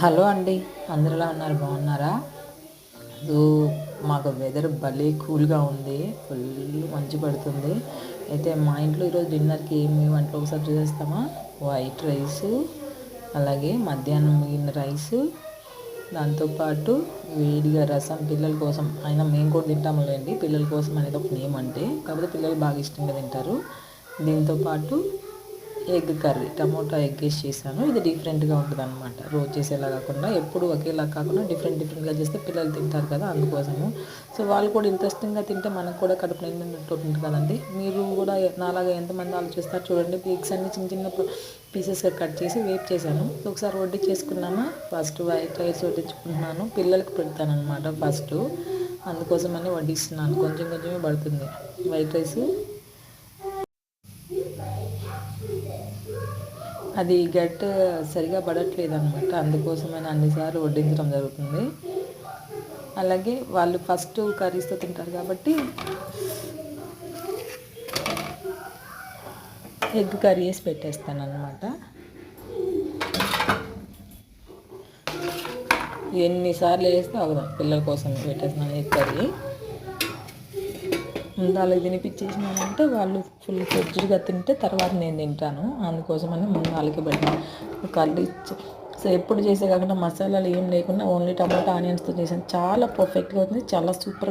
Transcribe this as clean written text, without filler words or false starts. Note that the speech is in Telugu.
హలో అండి, అందరు ఎలా ఉన్నారు? బాగున్నారా? సో మాకు వెదర్ భలే కూల్గా ఉంది, ఫుల్ మంచు పడుతుంది. అయితే మా ఇంట్లో ఈరోజు డిన్నర్కి ఏమి వంటలు ఒకసారి చూసేస్తామా. వైట్ రైసు, అలాగే మధ్యాహ్నం మిగిలిన రైసు, దాంతోపాటు వేడిగా రసం పిల్లల కోసం. అయినా మేము కూడా తింటాములేండి, పిల్లల కోసం అనేది ఒక నేమ్ అంటే, కాకపోతే పిల్లలు బాగా ఇష్టంగా తింటారు. దీంతోపాటు ఎగ్ కర్రీ, టమోటా ఎగ్ వేసి చేశాను. ఇది డిఫరెంట్గా ఉంటుంది అనమాట, రోజు చేసేలా కాకుండా ఎప్పుడు ఒకేలా కాకుండా డిఫరెంట్గా చేస్తే పిల్లలు తింటారు కదా, అందుకోసము. సో వాళ్ళు కూడా ఇంట్రెస్టింగ్గా తింటే మనకు కూడా కడుపు నిండినట్టు ఉంటుంది కదండి. మీరు కూడా నాలాగా ఎంతమంది ఆలోచిస్తారు చూడండి. ఎగ్స్ అన్ని చిన్న చిన్న పీసెస్గా కట్ చేసి వేప్ చేశాను. ఒకసారి వడ్డీ చేసుకున్నామా. ఫస్ట్ వైట్ రైస్ వడ్డించుకుంటున్నాను, పిల్లలకు పెడతాను అనమాట ఫస్ట్, అందుకోసమని వడ్డిస్తున్నాను. కొంచెం కొంచెమే పడుతుంది వైట్ రైసు. అది గట్ సరిగా పడట్లేదు అనమాట, అందుకోసమని అన్నిసార్లు వడ్డించడం జరుగుతుంది. అలాగే వాళ్ళు ఫస్ట్ కర్రీస్తో తింటారు కాబట్టి ఎగ్ కర్రీ వేసి పెట్టేస్తాను అనమాట. ఎన్నిసార్లు వేస్తే అవదాం, పిల్లల కోసం పెట్టేస్తున్నాను ఎగ్ కర్రీ. ముందు వాళ్ళకి తినిపించేసినానంటే వాళ్ళు ఫుల్ ఫ్లెడ్జ్డ్గా తింటే తర్వాత నేను తింటాను, అందుకోసమని ముందు వాళ్ళకి పెట్టాను కర్రీ. సో ఎప్పుడు చేసే కాకుండా మసాలాలు ఏం లేకుండా ఓన్లీ టమాటా ఆనియన్స్తో చేసాను, చాలా పర్ఫెక్ట్గా అవుతుంది, చాలా సూపర్.